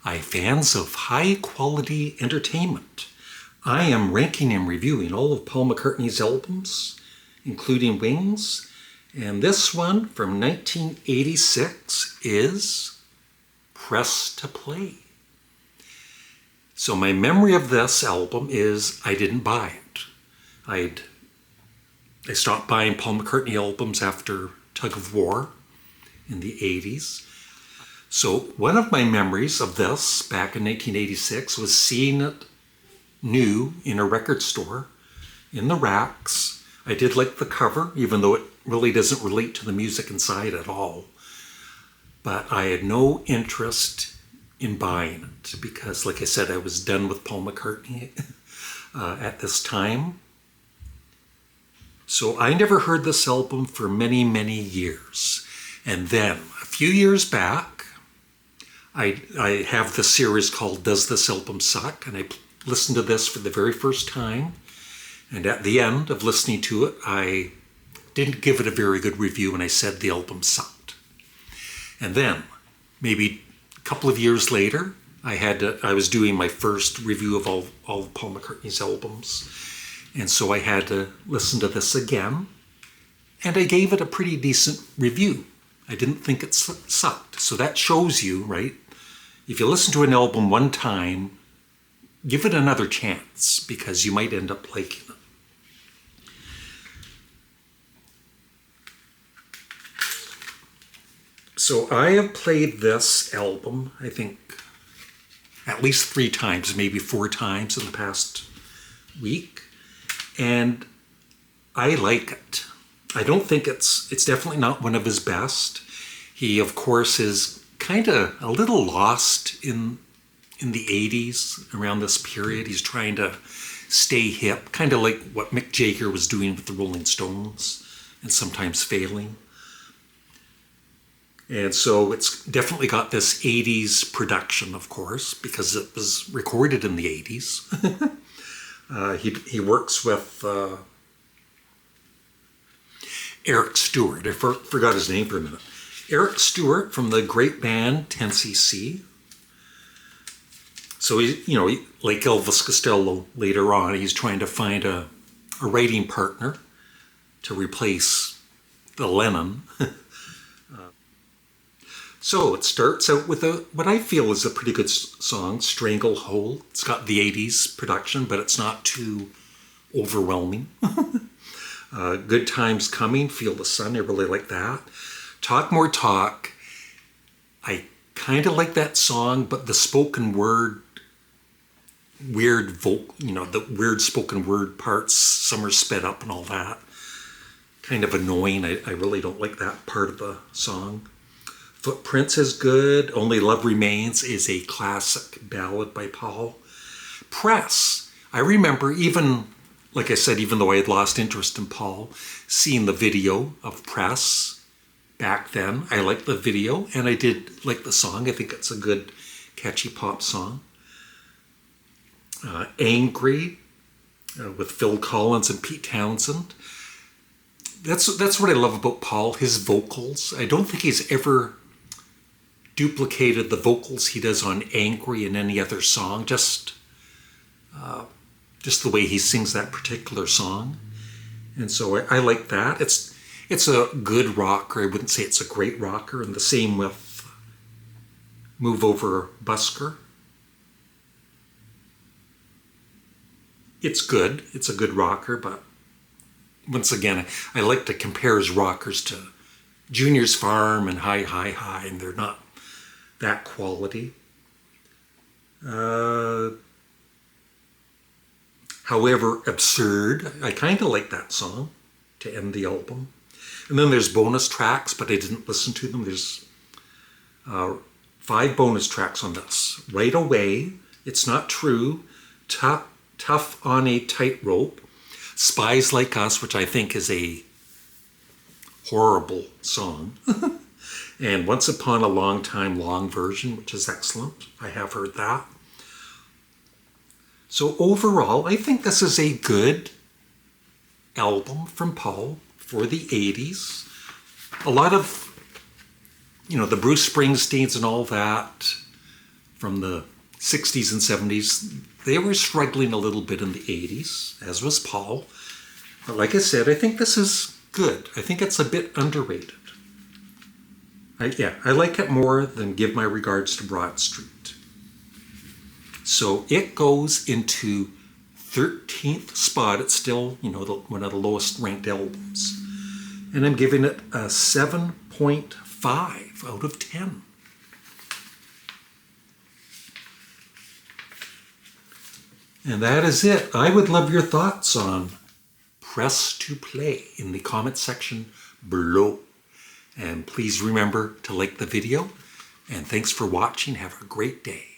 Hi, fans of high-quality entertainment. I am ranking and reviewing all of Paul McCartney's albums, including Wings, and this one from 1986 is Press to Play. So my memory of this album is I didn't buy it. I stopped buying Paul McCartney albums after Tug of War in the 80s. So one of my memories of this back in 1986 was seeing it new in a record store in the racks. I did like the cover, even though it really doesn't relate to the music inside at all. But I had no interest in buying it because, like I said, I was done with Paul McCartney at this time. So I never heard this album for many, many years. And then a few years back, I have the series called Does This Album Suck? And I listened to this for the very first time. And at the end of listening to it, I didn't give it a very good review and I said the album sucked. And then, maybe a couple of years later, I was doing my first review of all of Paul McCartney's albums. And so I had to listen to this again. And I gave it a pretty decent review. I didn't think it sucked. So that shows you, right? If you listen to an album one time, give it another chance because you might end up liking it. So I have played this album, I think, at least 3 times, maybe 4 times in the past week. And I like it. I don't think it's definitely not one of his best. He, of course, is kind of a little lost in the 80s around this period. He's trying to stay hip, kind of like what Mick Jagger was doing with the Rolling Stones and sometimes failing. And so it's definitely got this 80s production, of course, because it was recorded in the 80s. He works with Eric Stewart. I forgot his name for a minute. Eric Stewart from the great band 10cc. So like Elvis Costello later on, he's trying to find a writing partner to replace the Lennon. So it starts out with what I feel is a pretty good song, Stranglehold. It's got the 80s production, but it's not too overwhelming. Good Times Coming, Feel the Sun, I really like that. Talk More Talk, I kind of like that song, but the spoken word, weird vocal, the weird spoken word parts, some are sped up and all that. Kind of annoying. I really don't like that part of the song. Footprints is good. Only Love Remains is a classic ballad by Paul. Press. I remember like I said, even though I had lost interest in Paul, seeing the video of Press back then. I liked the video and I did like the song. I think it's a good, catchy pop song. Angry with Phil Collins and Pete Townsend. That's what I love about Paul, his vocals. I don't think he's ever duplicated the vocals he does on Angry in any other song, just the way he sings that particular song. And so I like that. It's a good rocker. I wouldn't say it's a great rocker. And the same with Move Over Busker. It's good. It's a good rocker, but once again, I like to compare his rockers to Junior's Farm and Hi, Hi, Hi, and they're not that quality. However, Absurd, I kind of like that song to end the album. And then there's bonus tracks, but I didn't listen to them. There's 5 bonus tracks on this. Right Away, It's Not True, Tough on a Tightrope, Spies Like Us, which I think is a horrible song, and Once Upon a Long Time Long version, which is excellent. I have heard that. So overall, I think this is a good album from Paul for the 80s. A lot of, the Bruce Springsteens and all that, from the 60s and 70s. They were struggling a little bit in the 80s, as was Paul. But like I said, I think this is good. I think it's a bit underrated. I like it more than Give My Regards to Broad Street. So it goes into 13th spot. It's still, one of the lowest ranked albums. And I'm giving it a 7.5 out of 10. And that is it. I would love your thoughts on Press to Play in the comment section below. And please remember to like the video. And thanks for watching. Have a great day.